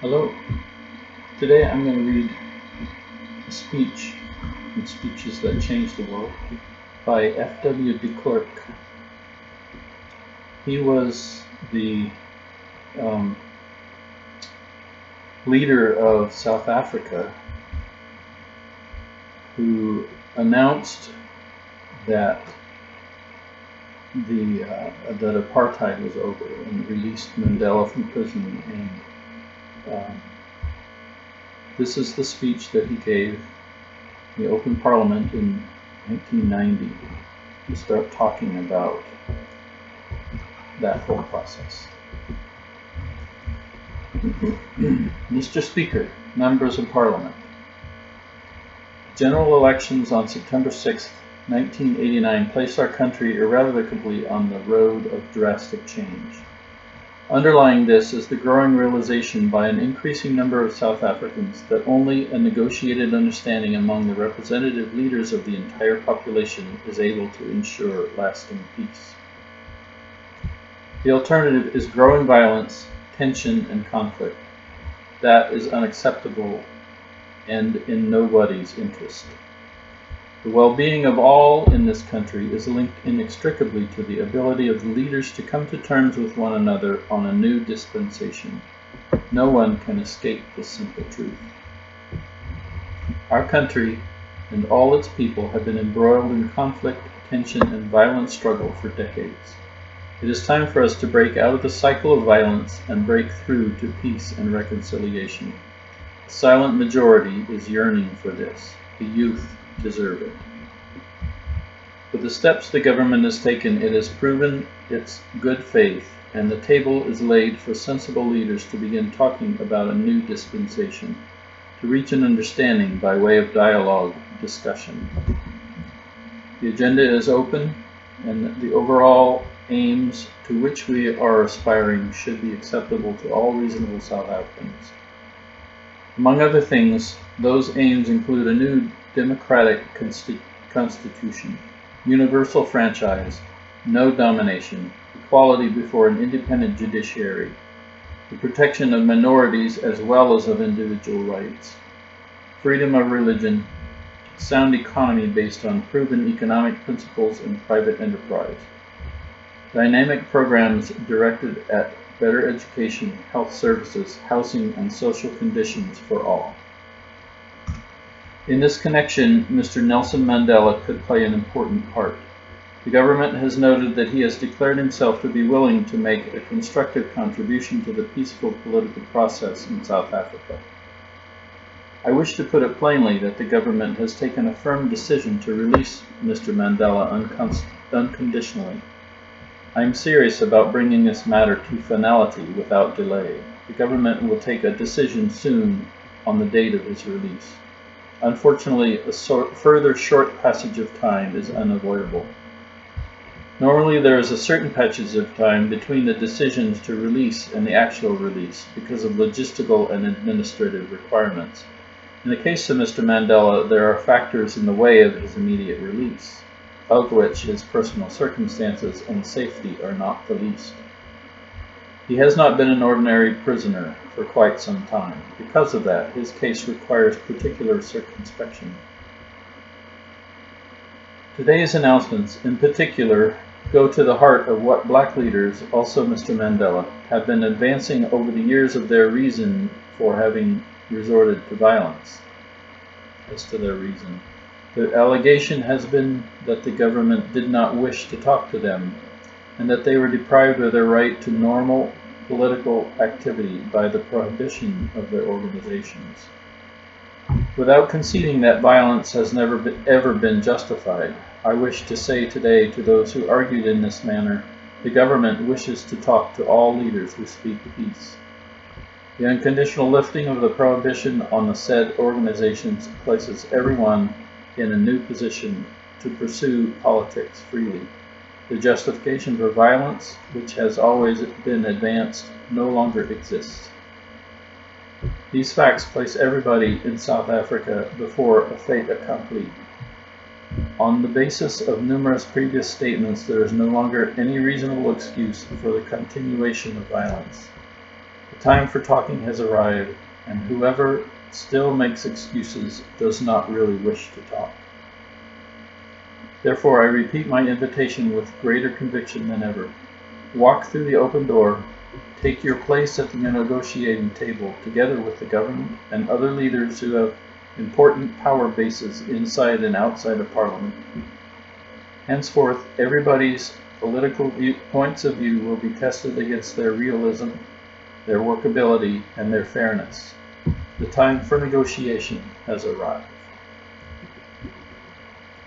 Hello. Today I'm going to read a speech in Speeches That Changed the World by F.W. deKlerk. He was the leader of South Africa who announced that that apartheid was over and released Mandela from prison. And this is the speech that he gave in the Open Parliament in 1990 to start talking about that whole process. Mr. Speaker, members of Parliament, general elections on September 6, 1989 placed our country irrevocably on the road of drastic change. Underlying this is the growing realization by an increasing number of South Africans that only a negotiated understanding among the representative leaders of the entire population is able to ensure lasting peace. The alternative is growing violence, tension, and conflict. That is unacceptable and in nobody's interest. The well-being of all in this country is linked inextricably to the ability of the leaders to come to terms with one another on a new dispensation. No one can escape this simple truth. Our country and all its people have been embroiled in conflict, tension, and violent struggle for decades. It is time for us to break out of the cycle of violence and break through to peace and reconciliation. The silent majority is yearning for this. The youth deserve it. With the steps the government has taken, it has proven its good faith, and the table is laid for sensible leaders to begin talking about a new dispensation, to reach an understanding by way of dialogue, discussion. The agenda is open, and the overall aims to which we are aspiring should be acceptable to all reasonable South Africans. Among other things, those aims include a new democratic constitution, universal franchise, no domination, equality before an independent judiciary, the protection of minorities as well as of individual rights, freedom of religion, sound economy based on proven economic principles and private enterprise, dynamic programs directed at better education, health services, housing, and social conditions for all. In this connection, Mr. Nelson Mandela could play an important part. The government has noted that he has declared himself to be willing to make a constructive contribution to the peaceful political process in South Africa. I wish to put it plainly that the government has taken a firm decision to release Mr. Mandela unconditionally. I am serious about bringing this matter to finality without delay. The government will take a decision soon on the date of his release. Unfortunately, a further short passage of time is unavoidable. Normally, there is a certain passage of time between the decisions to release and the actual release because of logistical and administrative requirements. In the case of Mr. Mandela, there are factors in the way of his immediate release, of which his personal circumstances and safety are not the least. He has not been an ordinary prisoner for quite some time. Because of that, his case requires particular circumspection. Today's announcements, in particular, go to the heart of what black leaders, also Mr. Mandela, have been advancing over the years of their reason for having resorted to violence. As to their reason, the allegation has been that the government did not wish to talk to them, and that they were deprived of their right to normal political activity by the prohibition of their organizations. Without conceding that violence has never ever been justified, I wish to say today to those who argued in this manner, the government wishes to talk to all leaders who speak peace. The unconditional lifting of the prohibition on the said organizations places everyone in a new position to pursue politics freely. The justification for violence, which has always been advanced, no longer exists. These facts place everybody in South Africa before a fait accompli. On the basis of numerous previous statements, there is no longer any reasonable excuse for the continuation of violence. The time for talking has arrived, and whoever still makes excuses does not really wish to talk. Therefore, I repeat my invitation with greater conviction than ever. Walk through the open door, take your place at the negotiating table together with the government and other leaders who have important power bases inside and outside of Parliament. Henceforth, everybody's political points of view will be tested against their realism, their workability, and their fairness. The time for negotiation has arrived.